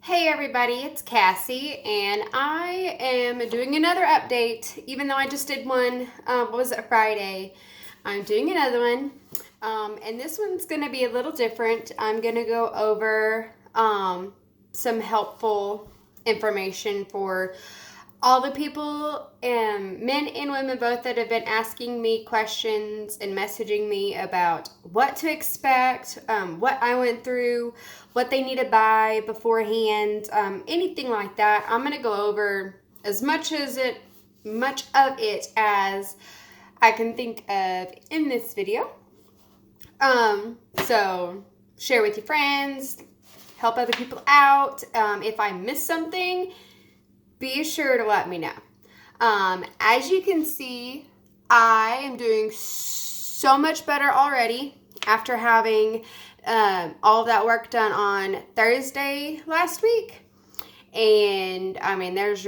Hey everybody, it's Cassie, and I am doing another update. Even though I just did one, what was it, Friday? I'm doing another one, and this one's going to be a little different. I'm going to go over some helpful information for all the people, men and women both, that have been asking me questions and messaging me about what to expect, what I went through, what they need to buy beforehand, anything like that. I'm going to go over as much of it as I can think of in this video. So share with your friends, help other people out. If I miss something, be sure to let me know. As you can see, I am doing so much better already after having all of that work done on Thursday last week. And I mean, there's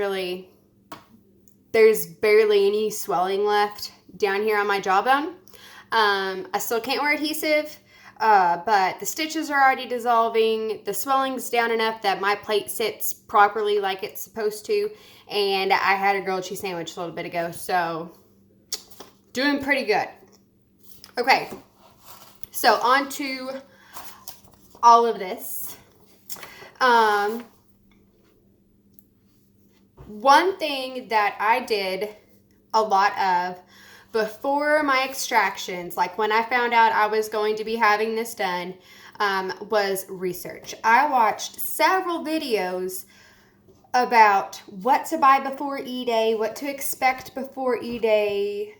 barely any swelling left down here on my jawbone. I still can't wear adhesive. But the stitches are already dissolving. The swelling's down enough that my plate sits properly like it's supposed to. And I had a grilled cheese sandwich a little bit ago, so doing pretty good. Okay, so on to all of this. One thing that I did a lot of before my extractions, like when I found out I was going to be having this done, was research. I watched several videos about what to buy before E-Day, what to expect before E-Day,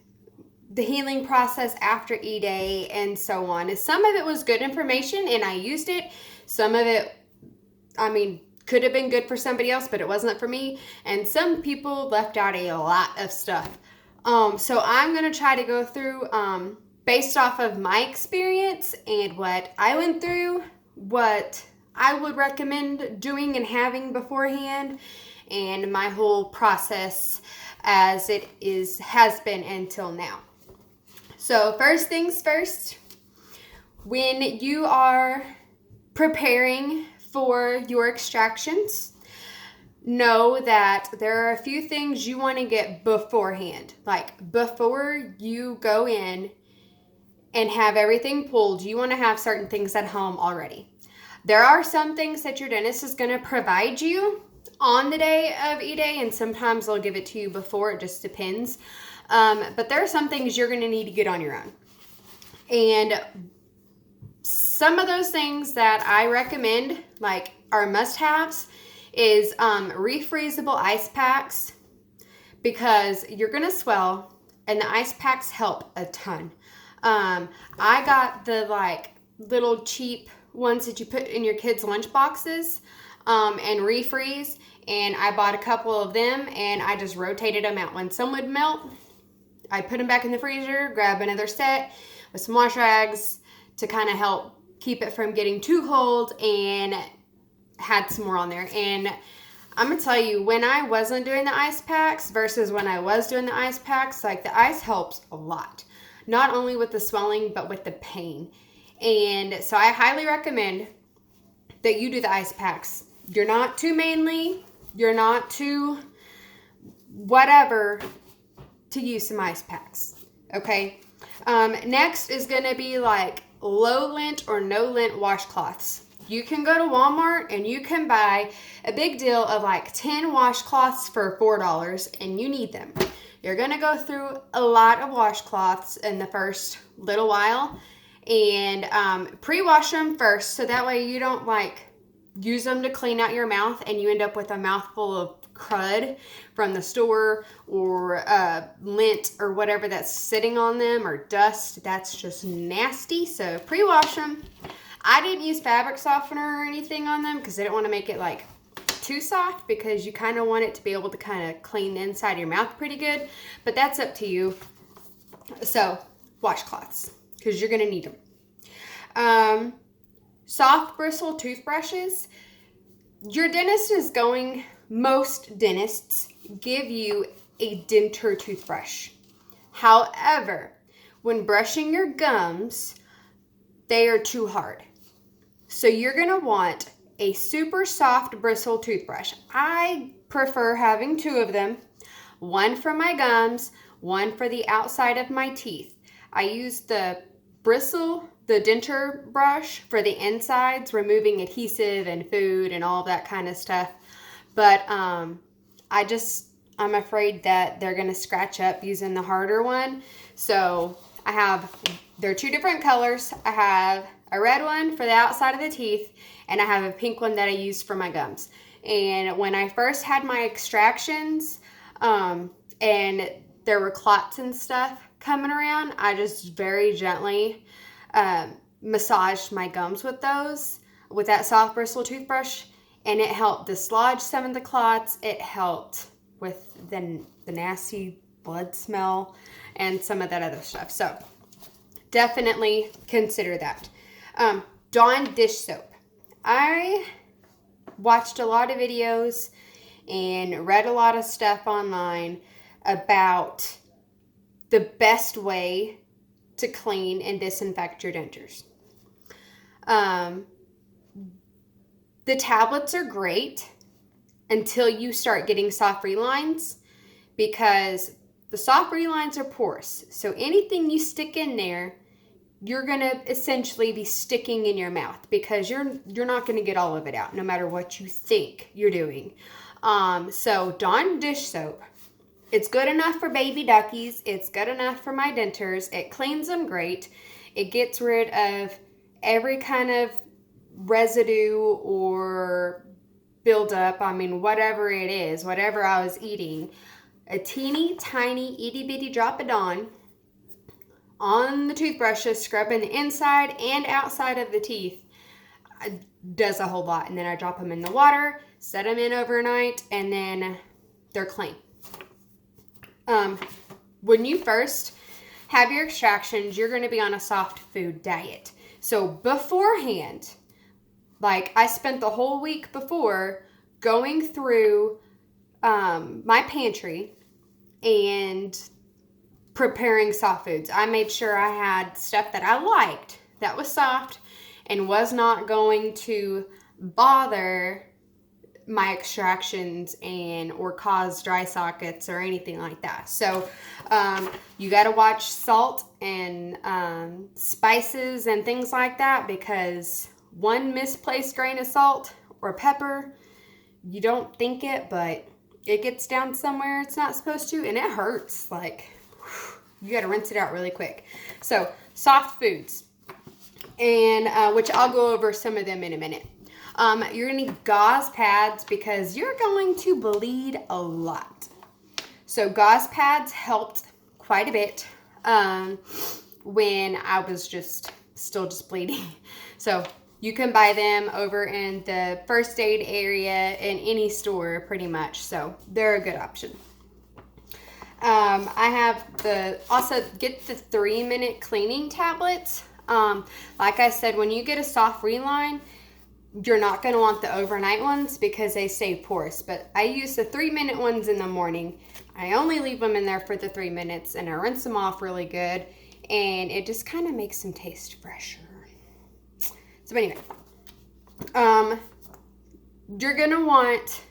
the healing process after E-Day, and so on. And some of it was good information and I used it. Some of it, could have been good for somebody else, but it wasn't for me. And some people left out a lot of stuff. So I'm going to try to go through, based off of my experience and what I went through, what I would recommend doing and having beforehand, and my whole process as it has been until now. So first things first, when you are preparing for your extractions, know that there are a few things you want to get beforehand. Like before you go in and have everything pulled, you want to have certain things at home already. There are some things that your dentist is going to provide you on the day of E-Day, and sometimes they'll give it to you before. It just depends. But there are some things you're going to need to get on your own. And some of those things that I recommend, like are must-haves, is refreezable ice packs, because you're gonna swell and the ice packs help a ton. I got the little cheap ones that you put in your kids' lunch boxes and refreeze, and I bought a couple of them and I just rotated them out. When some would melt, I put them back in the freezer, grab another set with some wash rags to kind of help keep it from getting too cold, and had some more on there. And I'm gonna tell you, when I wasn't doing the ice packs versus when I was doing the ice packs, like the ice helps a lot, not only with the swelling but with the pain. And so I highly recommend that you do the ice packs. You're not too manly, you're not too whatever to use some ice packs. Okay, next is gonna be like low lint or no lint washcloths. You can go to Walmart and you can buy a big deal of like 10 washcloths for $4, and you need them. You're going to go through a lot of washcloths in the first little while, and pre-wash them first, so that way you don't use them to clean out your mouth and you end up with a mouthful of crud from the store, or lint or whatever that's sitting on them, or dust. That's just nasty. So pre-wash them. I didn't use fabric softener or anything on them because I didn't want to make it too soft, because you kind of want it to be able to kind of clean the inside of your mouth pretty good, but that's up to you. So washcloths, because you're going to need them. Soft bristle toothbrushes. Your dentist most dentists give you a denture toothbrush. However, when brushing your gums, they are too hard. So you're going to want a super soft bristle toothbrush. I prefer having two of them, one for my gums, one for the outside of my teeth. I use the denture brush for the insides, removing adhesive and food and all of that kind of stuff. But I'm afraid that they're going to scratch up using the harder one. So they're two different colors. I have a red one for the outside of the teeth, and I have a pink one that I use for my gums. And when I first had my extractions, and there were clots and stuff coming around, I just very gently massaged my gums with that soft bristle toothbrush, and it helped dislodge some of the clots. It helped with the nasty blood smell and some of that other stuff. So definitely consider that. Dawn dish soap. I watched a lot of videos and read a lot of stuff online about the best way to clean and disinfect your dentures. The tablets are great until you start getting soft relines, because the soft relines are porous. So anything you stick in there, you're going to essentially be sticking in your mouth, because you're not going to get all of it out no matter what you think you're doing. So Dawn dish soap, it's good enough for baby duckies. It's good enough for my dentures. It cleans them great. It gets rid of every kind of residue or buildup. I mean, whatever it is, whatever I was eating, a teeny tiny itty bitty drop of Dawn on the toothbrushes, scrubbing the inside and outside of the teeth, does a whole lot. And then I drop them in the water, set them in overnight, and then they're clean. When you first have your extractions, you're going to be on a soft food diet. So beforehand, like I spent the whole week before going through my pantry and preparing soft foods. I made sure I had stuff that I liked that was soft and was not going to bother my extractions or cause dry sockets or anything like that. So you got to watch salt and spices and things like that, because one misplaced grain of salt or pepper, you don't think it, but it gets down somewhere it's not supposed to, and it hurts. Like, you got to rinse it out really quick. So soft foods, and which I'll go over some of them in a minute. You're going to need gauze pads, because you're going to bleed a lot. So gauze pads helped quite a bit when I was still bleeding. So you can buy them over in the first aid area in any store pretty much. So they're a good option. I have also get the 3-minute cleaning tablets. Like I said, when you get a soft reline, you're not going to want the overnight ones because they stay porous. But I use the 3-minute ones in the morning. I only leave them in there for the 3 minutes, and I rinse them off really good, and it just kind of makes them taste fresher. So anyway, you're going to want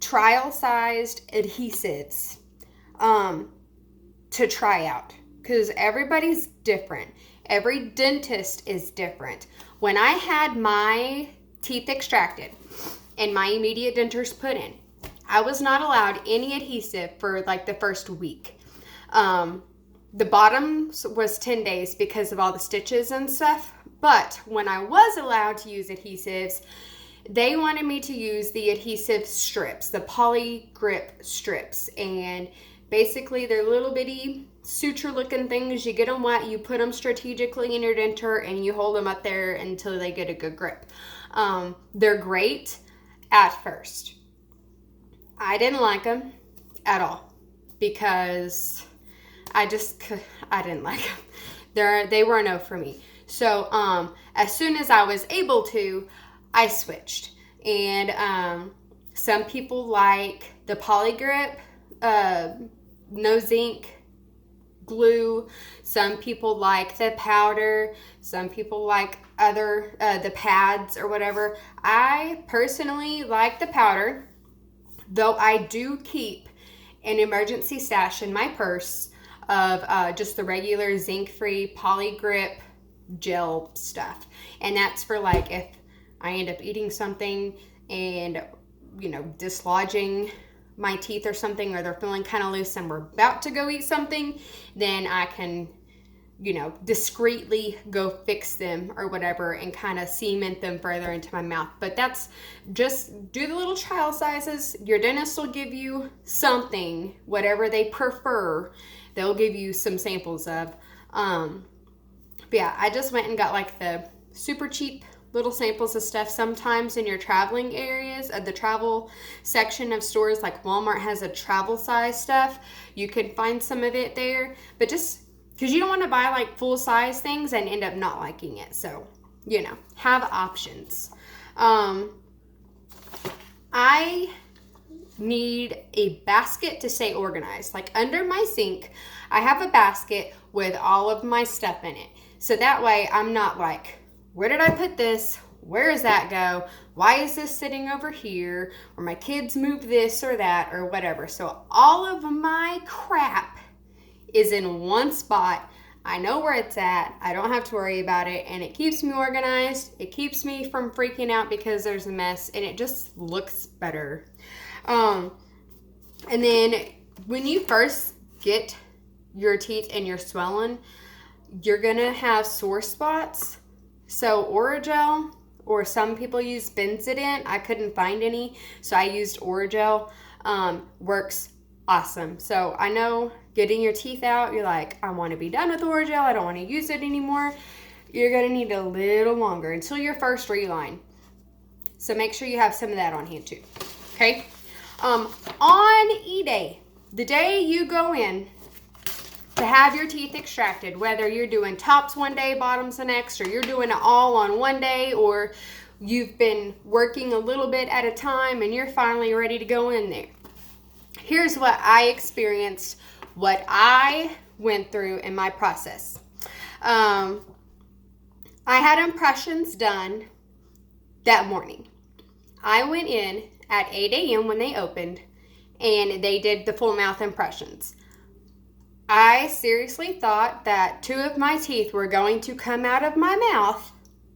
trial-sized adhesives to try out, because everybody's different. Every dentist is different. When I had my teeth extracted and my immediate dentures put in, I was not allowed any adhesive for like the first week. The bottom was 10 days because of all the stitches and stuff. But when I was allowed to use adhesives, they wanted me to use the adhesive strips, the poly grip strips. And basically they're little bitty suture looking things. You get them wet, you put them strategically in your denture, and you hold them up there until they get a good grip. They're great at first. I didn't like them at all because I didn't like them. They were a no for me. So as soon as I was able to, I switched. And some people like the poly grip, no zinc glue. Some people like the powder. Some people like other, the pads or whatever. I personally like the powder, though I do keep an emergency stash in my purse of just the regular zinc-free polygrip gel stuff. And that's for like if I end up eating something and, dislodging my teeth or something, or they're feeling kind of loose and we're about to go eat something, then I can, discreetly go fix them or whatever and kind of cement them further into my mouth. But that's just do the little trial sizes. Your dentist will give you something, whatever they prefer, they'll give you some samples of. But yeah, I just went and got like the super cheap little samples of stuff. Sometimes in your traveling areas, at the travel section of stores, like Walmart has a travel size stuff, you can find some of it there. But just because you don't want to buy like full size things and end up not liking it. So, have options. I need a basket to stay organized. Like under my sink, I have a basket with all of my stuff in it. So that way I'm not like, where did I put this? Where does that go? Why is this sitting over here? Or my kids moved this or that or whatever. So all of my crap is in one spot. I know where it's at. I don't have to worry about it. And it keeps me organized. It keeps me from freaking out because there's a mess. And it just looks better. And then when you first get your teeth and you're swelling, you're going to have sore spots. So Orajel, or some people use Benzident. I couldn't find any, so I used Orajel. Works awesome. So I know getting your teeth out, you're like, I want to be done with Orajel. I don't want to use it anymore. You're going to need a little longer until your first reline. So make sure you have some of that on hand too. Okay. On E-Day, the day you go in to have your teeth extracted, whether you're doing tops one day, bottoms the next, or you're doing it all on one day, or you've been working a little bit at a time and you're finally ready to go in there. Here's what I experienced, what I went through in my process. I had impressions done that morning. I went in at 8 a.m. when they opened, and they did the full mouth impressions. I seriously thought that 2 of my teeth were going to come out of my mouth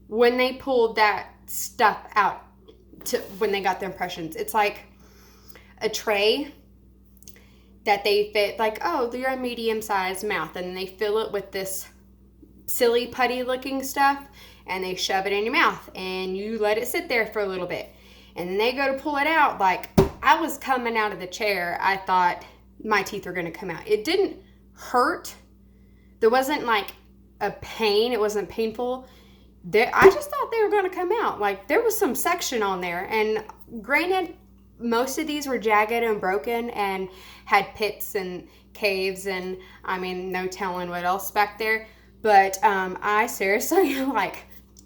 when they pulled that stuff out when they got the impressions. It's like a tray that they fit, like, oh, you're a medium-sized mouth, and they fill it with this silly putty-looking stuff, and they shove it in your mouth, and you let it sit there for a little bit. And then they go to pull it out. Like, I was coming out of the chair. I thought my teeth were going to come out. It didn't hurt. There wasn't like a pain. It wasn't painful. I just thought they were going to come out. Like, there was some section on there. And granted, most of these were jagged and broken and had pits and caves and, I mean, no telling what else back there. But I seriously,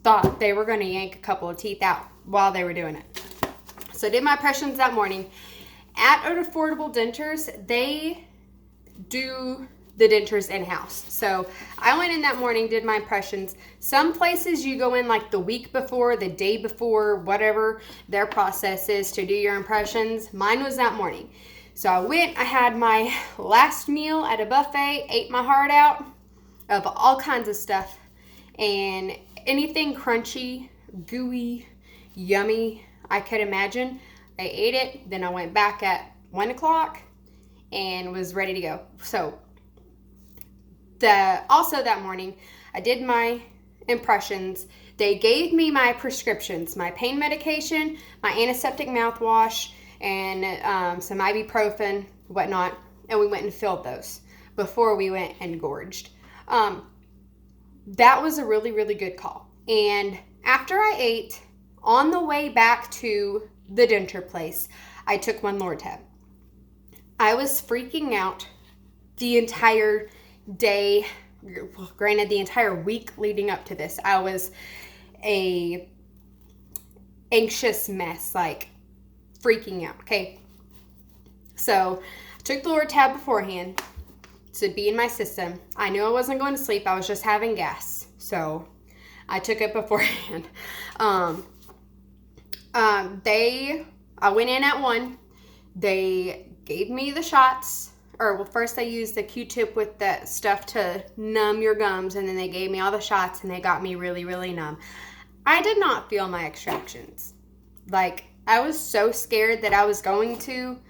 thought they were going to yank a couple of teeth out while they were doing it. So I did my impressions that morning. At Affordable Dentures, they do the dentures in-house. So I went in that morning, did my impressions. Some places you go in like the week before, the day before, whatever their process is to do your impressions. Mine was that morning. So I went, I had my last meal at a buffet, ate my heart out of all kinds of stuff. And anything crunchy, gooey, yummy I could imagine. I ate it, then I went back at 1 o'clock and was ready to go. So also that morning, I did my impressions. They gave me my prescriptions, my pain medication, my antiseptic mouthwash, and some ibuprofen, whatnot, and we went and filled those before we went and gorged. That was a really, really good call. And after I ate, on the way back to the denture place, I took one Lortab. I was freaking out the entire day, granted the entire week leading up to this. I was a anxious mess, like freaking out, okay? So I took the Lortab beforehand to be in my system. I knew I wasn't going to sleep. I was just having gas. So I took it beforehand. I went in at 1. They gave me the shots. Or, well, first they used the Q-tip with that stuff to numb your gums, and then they gave me all the shots, and they got me really, really numb. I did not feel my extractions. Like, I was so scared that I was going to,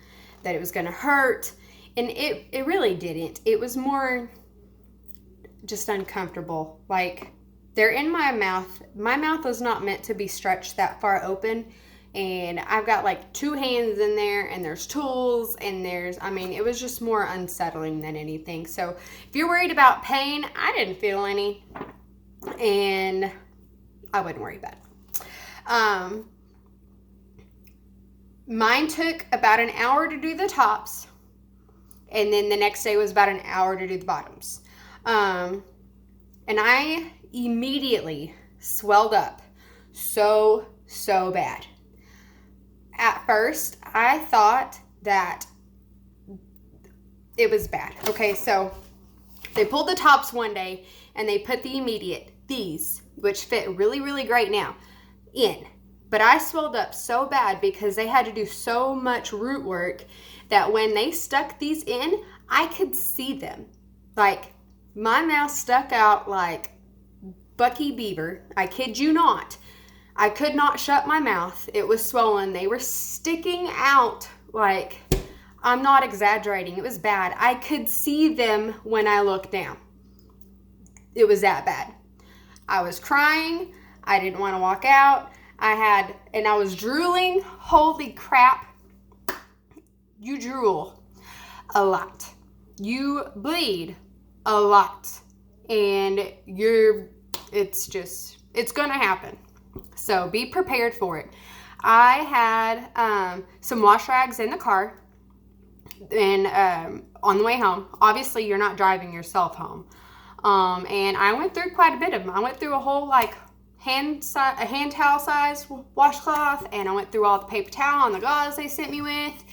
that it was going to hurt, and it really didn't. It was more just uncomfortable. Like, they're in my mouth. My mouth was not meant to be stretched that far open. And I've got like 2 hands in there, and there's tools, and it was just more unsettling than anything. So if you're worried about pain, I didn't feel any, and I wouldn't worry about it. Mine took about an hour to do the tops, and then the next day was about an hour to do the bottoms. And I immediately swelled up so bad. At first, I thought that it was bad. Okay, so they pulled the tops one day, and they put the immediate, these, which fit really, really great now, in. But I swelled up so bad because they had to do so much root work that when they stuck these in, I could see them. Like, my mouth stuck out like Bucky Beaver. I kid you not. I could not shut my mouth. It was swollen. They were sticking out like, I'm not exaggerating. It was bad. I could see them when I looked down. It was that bad. I was crying. I didn't want to walk out. I was drooling. Holy crap. You drool a lot. You bleed a lot. And it's going to happen. So be prepared for it. I had some wash rags in the car and on the way home. Obviously, you're not driving yourself home. And I went through quite a bit of them. I went through a whole like a hand towel size washcloth, and I went through all the paper towel and the gauze they sent me with.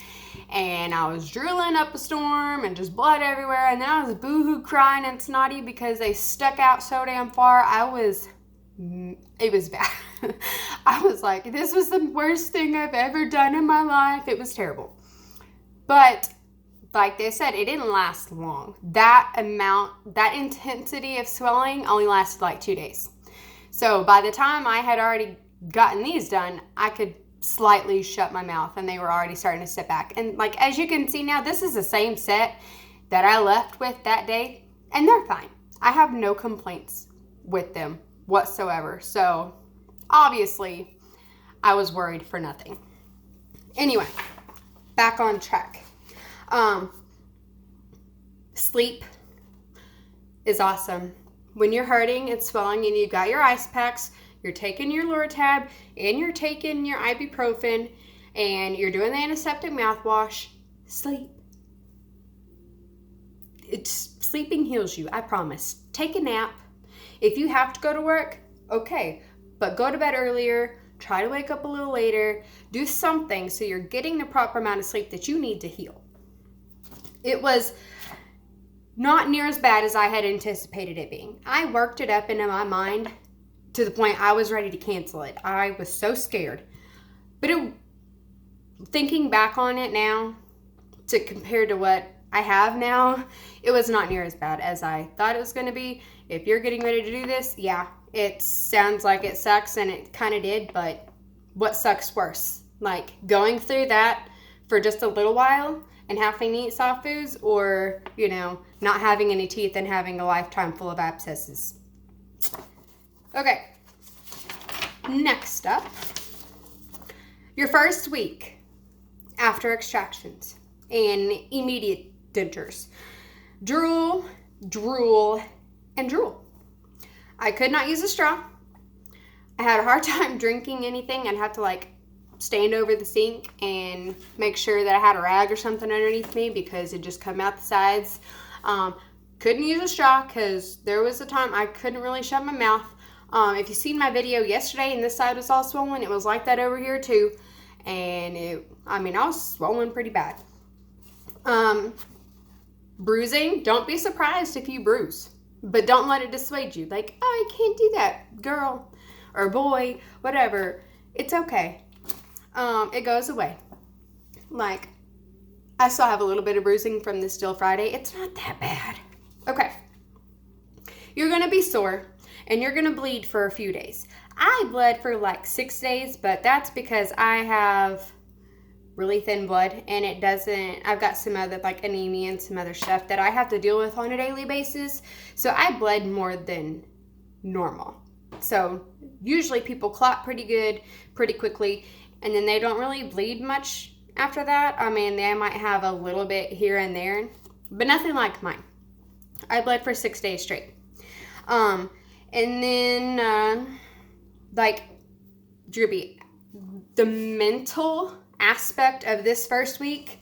And I was drooling up a storm and just blood everywhere. And then I was boohoo crying and snotty because they stuck out so damn far. It was bad. I was like, this was the worst thing I've ever done in my life. It was terrible. But like they said, it didn't last long. That intensity of swelling only lasted like 2 days. So by the time I had already gotten these done, I could slightly shut my mouth, and they were already starting to sit back. And like, as you can see now, this is the same set that I left with that day, and they're fine. I have no complaints with them whatsoever. So obviously I was worried for nothing. Anyway, back on track. Sleep is awesome. When you're hurting and swelling and you got your ice packs, you're taking your Lortab, and you're taking your ibuprofen, and you're doing the antiseptic mouthwash, sleep. Sleeping heals you, I promise. Take a nap. If you have to go to work, okay, but go to bed earlier, try to wake up a little later, do something so you're getting the proper amount of sleep that you need to heal. It was not near as bad as I had anticipated it being. I worked it up into my mind to the point I was ready to cancel it. I was so scared. But thinking back on it now, to compare to what I have now, it was not near as bad as I thought it was going to be. If you're getting ready to do this, yeah, it sounds like it sucks, and it kind of did, but what sucks worse? Like going through that for just a little while and having to eat soft foods, or, not having any teeth and having a lifetime full of abscesses. Okay, next up, your first week after extractions and immediate dentures. Drool, and drool. I could not use a straw. I had a hard time drinking anything. I'd have to stand over the sink and make sure that I had a rag or something underneath me because it'd just come out the sides. Couldn't use a straw because there was a time I couldn't really shut my mouth. If you've seen my video yesterday and this side was all swollen, it was like that over here too. And I was swollen pretty bad. Bruising, don't be surprised if you bruise. But don't let it dissuade you. Like, oh, I can't do that, girl or boy, whatever. It's okay. It goes away. Like, I still have a little bit of bruising from the Steel Friday. It's not that bad. Okay. You're going to be sore and you're going to bleed for a few days. I bled for like 6 days, but that's because I have really thin blood and I've got some other like anemia and some other stuff that I have to deal with on a daily basis. So I bled more than normal. So usually people clot pretty good, pretty quickly, and then they don't really bleed much after that. I mean, they might have a little bit here and there, but nothing like mine. I bled for 6 days straight. And then, like, Dribby, the mental aspect of this first week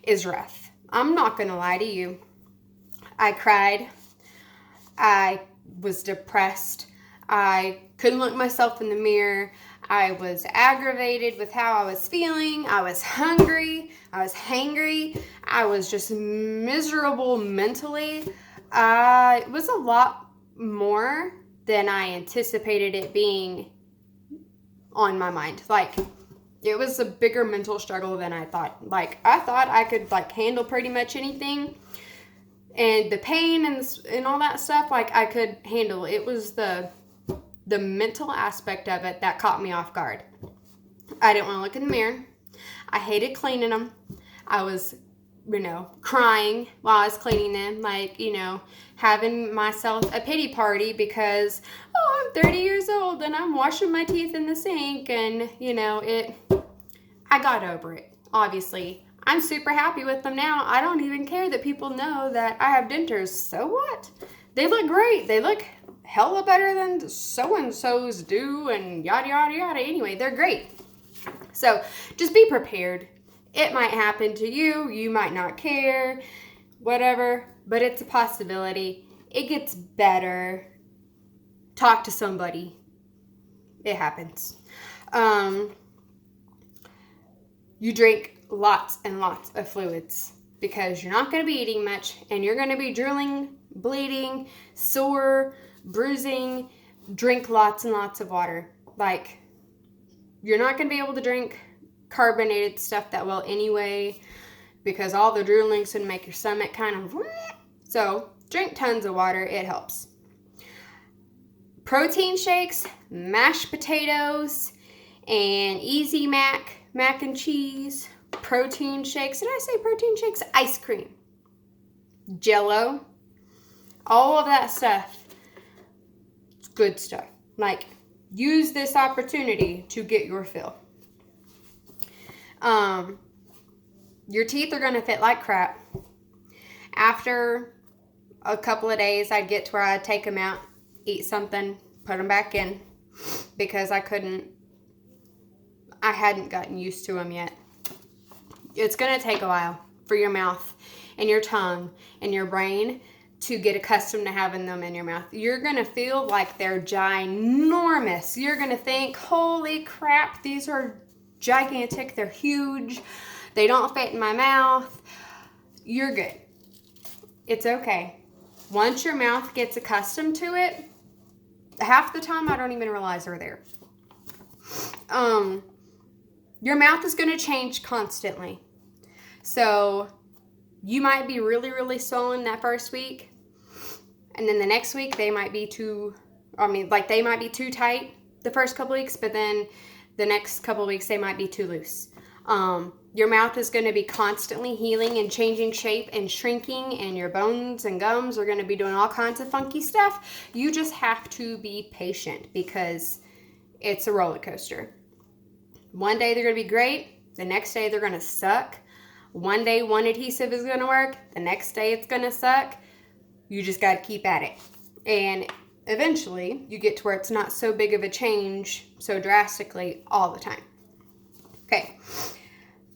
is rough. I'm not gonna lie to you. I cried. I was depressed. I couldn't look myself in the mirror. I was aggravated with how I was feeling. I was hungry. I was hangry. I was just miserable mentally. It was a lot more than I anticipated it being on my mind. Like, it was a bigger mental struggle than I thought. Like, I thought I could, like, handle pretty much anything. And the pain and all that stuff, like, I could handle. It was the mental aspect of it that caught me off guard. I didn't want to look in the mirror. I hated cleaning them. I was, crying while I was cleaning them. Like, having myself a pity party because, oh, I'm 30 years old and I'm washing my teeth in the sink. And, I got over it, obviously. I'm super happy with them now. I don't even care that people know that I have dentures. So what? They look great. They look hella better than so-and-so's do and yada, yada, yada. Anyway, they're great. So just be prepared. It might happen to you. You might not care, whatever, but it's a possibility. It gets better. Talk to somebody. It happens. You drink lots and lots of fluids because you're not going to be eating much and you're going to be drooling, bleeding, sore, bruising. Drink lots and lots of water. Like, you're not going to be able to drink carbonated stuff that well anyway because all the drooling's going to make your stomach kind of... So drink tons of water. It helps. Protein shakes, mashed potatoes, and Easy Mac and cheese, protein shakes. Did I say protein shakes? Ice cream, Jell-O, all of that stuff. It's good stuff. Like, use this opportunity to get your fill. Your teeth are going to fit like crap. After a couple of days, I'd get to where I'd take them out, eat something, put them back in because I hadn't gotten used to them yet. It's going to take a while for your mouth and your tongue and your brain to get accustomed to having them in your mouth. You're going to feel like they're ginormous. You're going to think, holy crap, these are gigantic. They're huge. They don't fit in my mouth. You're good. It's okay. Once your mouth gets accustomed to it, half the time I don't even realize they're there. Your mouth is going to change constantly. So you might be really, really swollen that first week. And then the next week they might be too tight the first couple weeks, but then the next couple weeks they might be too loose. Your mouth is going to be constantly healing and changing shape and shrinking, and your bones and gums are going to be doing all kinds of funky stuff. You just have to be patient because it's a roller coaster. One day they're going to be great. The next day they're going to suck. One day one adhesive is going to work. The next day it's going to suck. You just got to keep at it. And eventually you get to where it's not so big of a change so drastically all the time. Okay.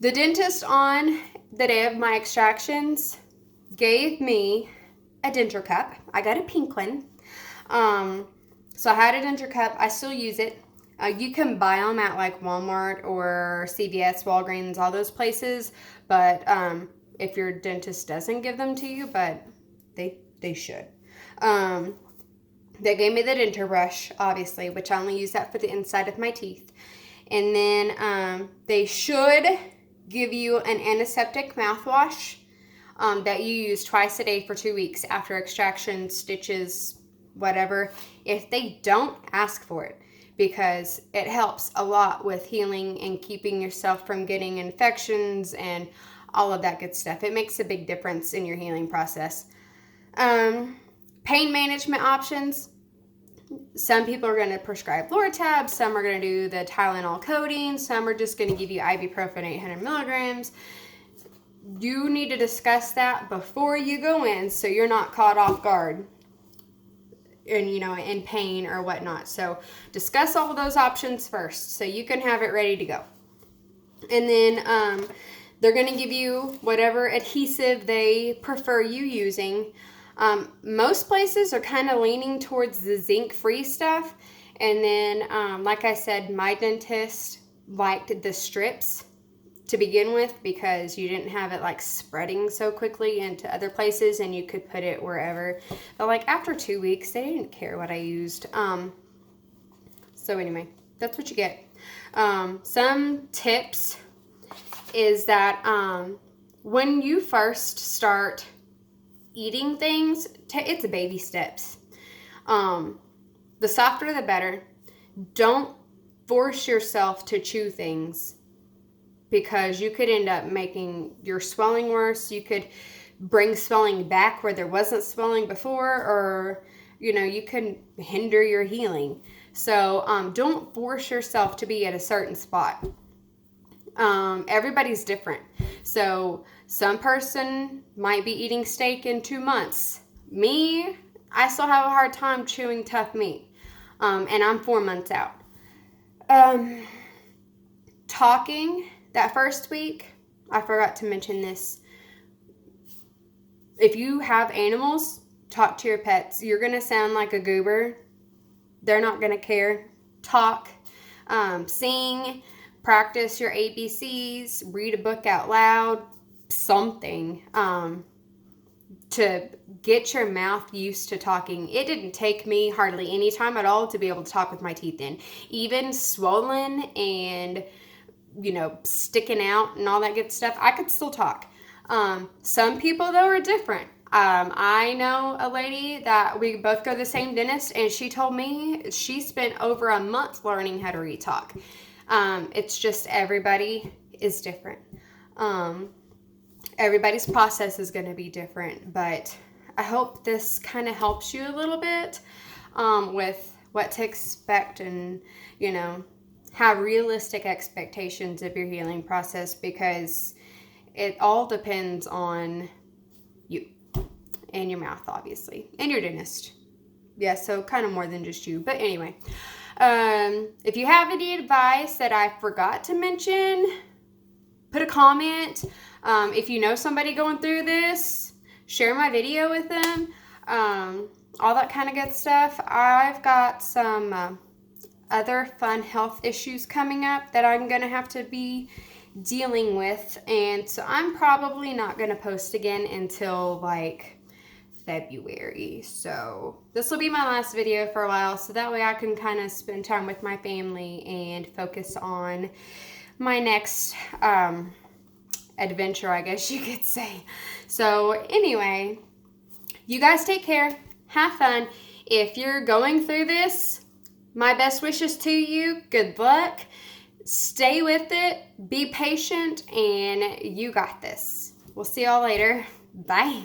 The dentist on the day of my extractions gave me a denture cup. I got a pink one. So I had a denture cup. I still use it. You can buy them at like Walmart or CVS, Walgreens, all those places. But if your dentist doesn't give them to you, but they should. They gave me the Denture brush, obviously, which I only use that for the inside of my teeth. And then they should give you an antiseptic mouthwash that you use twice a day for 2 weeks after extraction, stitches, whatever. If they don't, ask for it, because it helps a lot with healing and keeping yourself from getting infections and all of that good stuff. It makes a big difference in your healing process. Pain management options. Some people are going to prescribe Lortab, some are going to do the Tylenol coating, some are just going to give you ibuprofen 800 milligrams. You need to discuss that before you go in so you're not caught off guard and, you know, in pain or whatnot. So discuss all of those options first so you can have it ready to go. And then they're going to give you whatever adhesive they prefer you using. Most places are kind of leaning towards the zinc-free stuff. And then, like I said, my dentist liked the strips to begin with because you didn't have it like spreading so quickly into other places and you could put it wherever. But like after 2 weeks, they didn't care what I used. So anyway, that's what you get. Some tips is that when you first start eating things, it's baby steps. The softer the better. Don't force yourself to chew things because you could end up making your swelling worse. You could bring swelling back where there wasn't swelling before, or you know, you could hinder your healing. So don't force yourself to be at a certain spot. Everybody's different. So some person might be eating steak in 2 months. Me, I still have a hard time chewing tough meat. And I'm 4 months out. Talking that first week, I forgot to mention this. If you have animals, talk to your pets. You're going to sound like a goober. They're not going to care. Talk, sing, practice your ABCs, read a book out loud, something to get your mouth used to talking. It didn't take me hardly any time at all to be able to talk with my teeth in. Even swollen and, you know, sticking out and all that good stuff, I could still talk. Some people, though, are different. I know a lady that we both go to the same dentist, and she told me she spent over a month learning how to re-talk. It's just everybody is different. Everybody's process is going to be different, but I hope this kind of helps you a little bit with what to expect and, you know, have realistic expectations of your healing process, because it all depends on you and your mouth, obviously, and your dentist. Yeah, so kind of more than just you. But anyway, if you have any advice that I forgot to mention, put a comment. If you know somebody going through this, share my video with them. All that kind of good stuff. I've got some other fun health issues coming up that I'm going to have to be dealing with. And so I'm probably not going to post again until like February. So this will be my last video for a while, so that way I can kind of spend time with my family and focus on my next adventure, I guess you could say. So anyway, you guys take care. Have fun. If you're going through this, my best wishes to you. Good luck. Stay with it. Be patient, and you got this. We'll see y'all later. Bye.